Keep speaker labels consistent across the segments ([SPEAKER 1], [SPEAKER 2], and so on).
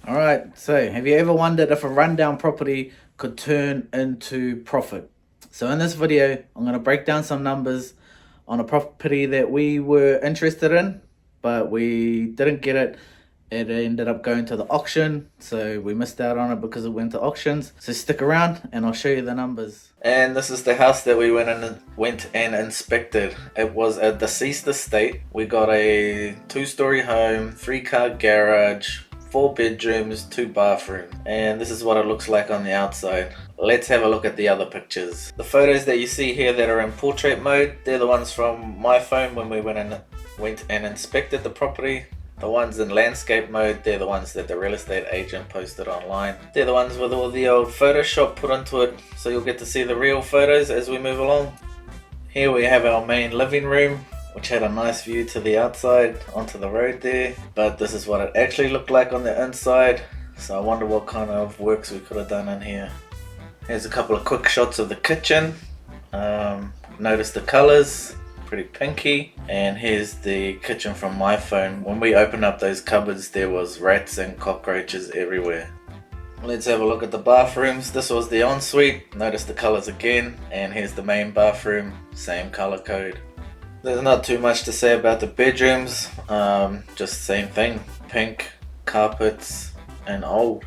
[SPEAKER 1] Alright, so have you ever wondered if a rundown property could turn into profit? So in this video, I'm going to break down some numbers on a property that we were interested in, but we didn't get it. It ended up going to the auction, so we missed out on it because it went to auctions. So stick around and I'll show you the numbers. And this is the house that we went and inspected. It was a deceased estate. We got a 2-story home, 3-car garage, 4 bedrooms, 2 bathrooms, and this is what it looks like on the outside. Let's have a look at the other pictures. The photos that you see here that are in portrait mode, they're the ones from my phone when we went and inspected the property. The ones in landscape mode, they're the ones that the real estate agent posted online. They're the ones with all the old Photoshop put into it, so you'll get to see the real photos as we move along. Here we have our main living room, which had a nice view to the outside onto the road there, but this is what it actually looked like on the inside. So I wonder what kind of works we could have done in here. Here's a couple of quick shots of the kitchen. Notice the colors, pretty pinky. And here's the kitchen from my phone. When we opened up those cupboards, there was rats and cockroaches everywhere. Let's have a look at the bathrooms. This was the ensuite. Notice the colors again. And here's the main bathroom, same color code. There's not too much to say about the bedrooms, just same thing, pink, carpets, and old.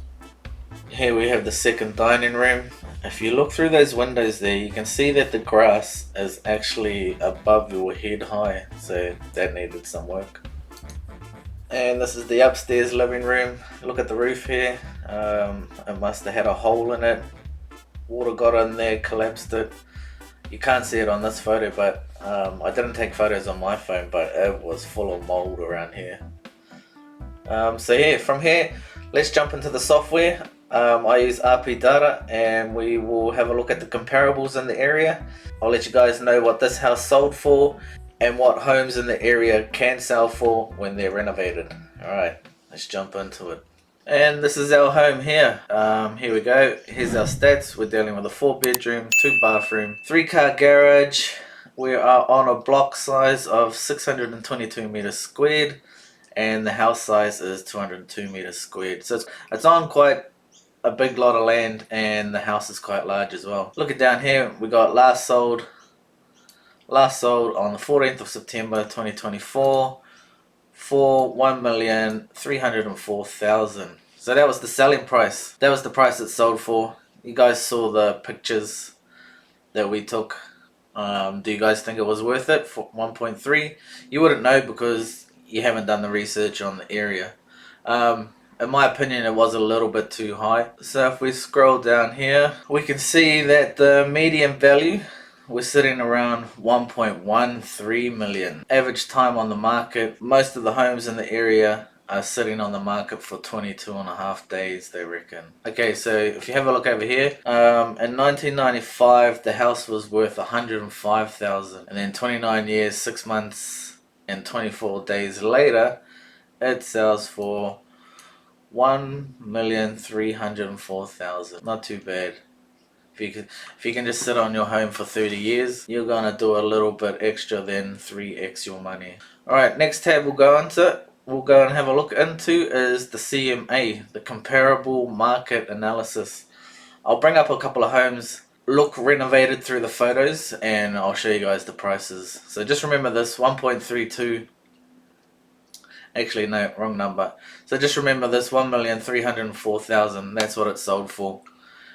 [SPEAKER 1] Here we have the second dining room. If you look through those windows there, you can see that the grass is actually above your head high, so that needed some work. And this is the upstairs living room. Look at the roof here, it must have had a hole in it. Water got in there, collapsed it. You can't see it on this photo, but I didn't take photos on my phone, but it was full of mold around here. So yeah, from here, let's jump into the software. I use RP data and we will have a look at the comparables in the area. I'll let you guys know what this house sold for and what homes in the area can sell for when they're renovated. Alright, let's jump into it. And this is our home here. Here we go. Here's our stats. We're dealing with a 4-bedroom, 2-bathroom, 3-car garage. We are on a block size of 622 meters squared, and the house size is 202 meters squared. So it's on quite a big lot of land, and the house is quite large as well. Looking down here, we got last sold on the 14th of September 2024. For 1,304,000. So that was the selling price. That was the price it sold for. You guys saw the pictures that we took. Do you guys think it was worth it for 1.3? You wouldn't know because you haven't done the research on the area. In my opinion, it was a little bit too high. So if we scroll down here, we can see that the median value, we're sitting around 1.13 million. Average time on the market, most of the homes in the area are sitting on the market for 22.5 days, they reckon. Okay, so if you have a look over here, in 1995 the house was worth 105,000, and then 29 years, 6 months and 24 days later, it sells for 1,304,000. Not too bad. If you can just sit on your home for 30 years, you're gonna do a little bit extra than 3x your money. Alright, next tab we'll go and have a look into is the CMA, the Comparable Market Analysis. I'll bring up a couple of homes, look renovated through the photos, and I'll show you guys the prices. So just remember this, 1.32. Actually, no, wrong number. So just remember this, 1,304,000. That's what it sold for.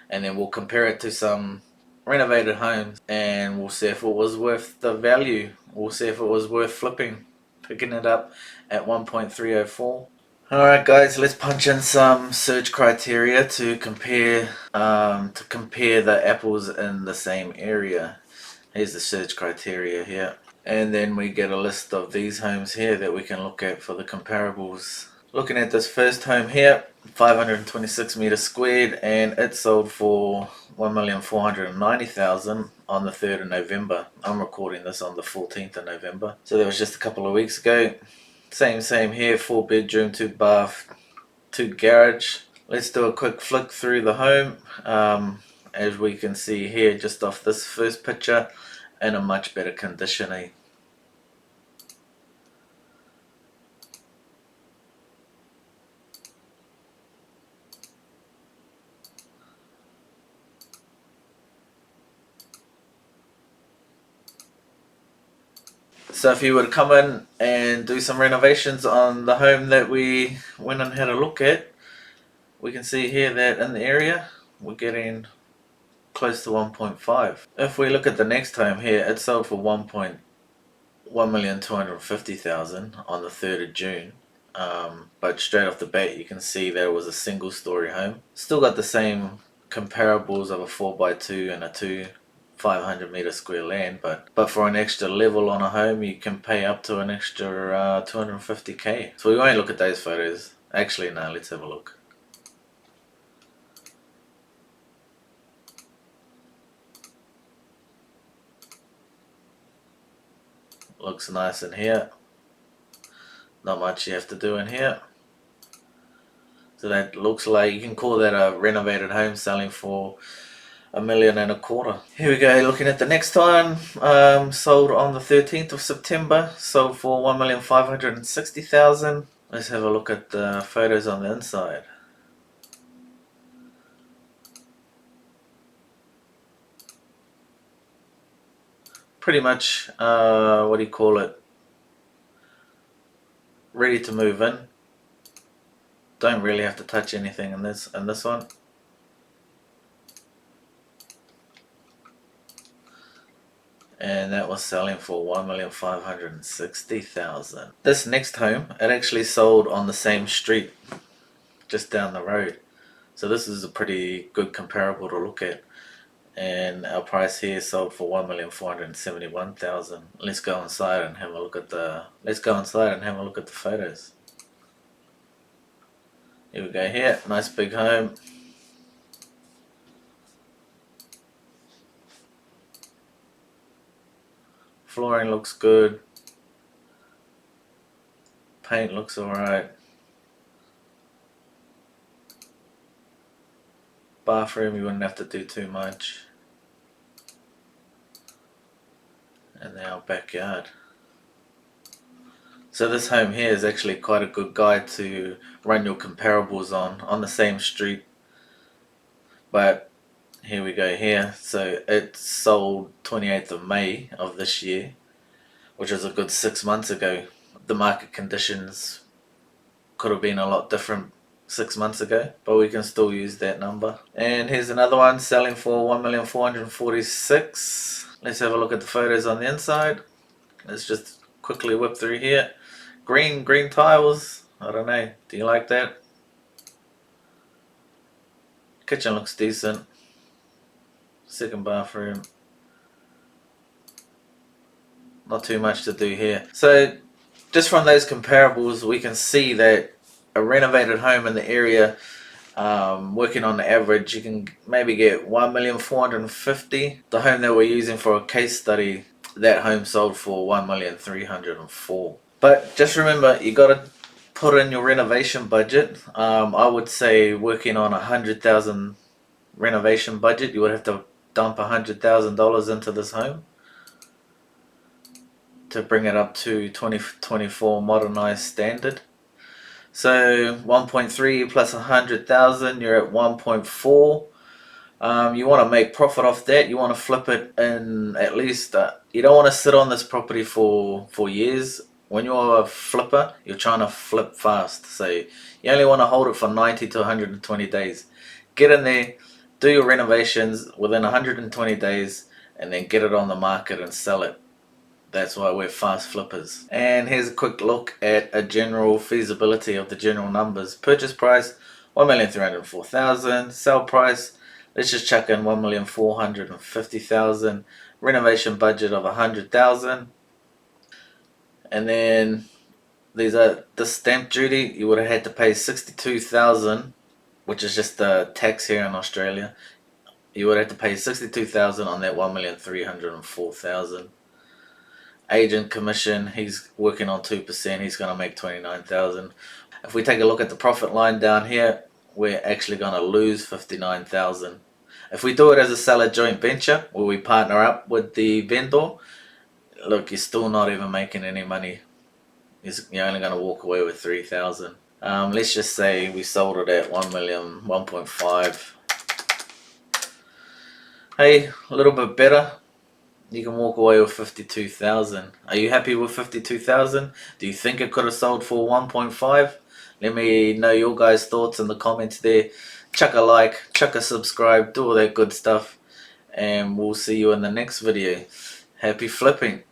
[SPEAKER 1] And then we'll compare it to some renovated homes and we'll see if it was worth the value. We'll see if it was worth flipping, picking it up at 1.304. Alright guys, let's punch in some search criteria to compare the apples in the same area. Here's the search criteria here. And then we get a list of these homes here that we can look at for the comparables. Looking at this first home here, 526 meters squared, and it sold for 1,490,000 on the 3rd of November. I'm recording this on the 14th of November, so that was just a couple of weeks ago. Same here, 4-bedroom, 2-bath, 2 garage. Let's do a quick flick through the home. As we can see here, just off this first picture, in a much better condition. So if you were to come in and do some renovations on the home that we went and had a look at, we can see here that in the area we're getting close to 1.5. If we look at the next home here, it sold for 1,250,000 on the 3rd of June. But straight off the bat you can see that it was a single story home. Still got the same comparables of a 4x2 and a 500 meter square land, but for an extra level on a home you can pay up to an extra 250k. So we won't look at those photos. Actually no, let's have a look. Looks nice in here. Not much you have to do in here. So that looks like, you can call that a renovated home selling for $1.25 million. Here we go, looking at the next one. Sold on the 13th of September, sold for $1,560,000. Let's have a look at the photos on the inside. Pretty much, what do you call it? Ready to move in. Don't really have to touch anything in this one. And that was selling for $1,560,000. This next home, it actually sold on the same street, just down the road. So this is a pretty good comparable to look at. And our price here sold for $1,471,000. Let's go inside and have a look at the photos. Here we go here, nice big home. Flooring looks good. Paint looks alright. Bathroom, you wouldn't have to do too much. And then our backyard. So this home here is actually quite a good guide to run your comparables on the same street. But here we go here. So it sold 28th of May of this year, which was a good 6 months ago. The market conditions could have been a lot different 6 months ago, but we can still use that number. And here's another one selling for $1,446,000. Let's have a look at the photos on the inside. Let's just quickly whip through here. Green tiles. I don't know. Do you like that? Kitchen looks decent. Second bathroom. Not too much to do here. So just from those comparables we can see that a renovated home in the area, working on the average, you can maybe get $1,450,000. The home that we're using for a case study, that home sold for $1,304,000. But just remember, you got to put in your renovation budget. I would say working on $100,000 renovation budget, you would have to dump $100,000 into this home to bring it up to 2024 modernized standard. So 1.3 plus 100,000, you're at 1.4. You want to make profit off that. You want to flip it in at least. You don't want to sit on this property for years. When you're a flipper, you're trying to flip fast. So you only want to hold it for 90 to 120 days. Get in there, do your renovations within 120 days, and then get it on the market and sell it. That's why we're fast flippers. And here's a quick look at a general feasibility of the general numbers. Purchase price $1,304,000. Sell price, let's just chuck in $1,450,000. Renovation budget of $100,000. And then the stamp duty, you would have had to pay $62,000, which is just the tax here in Australia. You would have to pay $62,000 on that $1,304,000. Agent commission, he's working on 2%, he's going to make $29,000. If we take a look at the profit line down here, we're actually going to lose $59,000. If we do it as a seller joint venture, where we partner up with the vendor, look, you're still not even making any money. You're only going to walk away with $3,000. Let's just say we sold it at $1 million, 1.5. Hey, a little bit better. You can walk away with 52,000. Are you happy with 52,000? Do you think it could have sold for 1.5? Let me know your guys' thoughts in the comments there. Chuck a like, chuck a subscribe, do all that good stuff, and we'll see you in the next video. Happy flipping.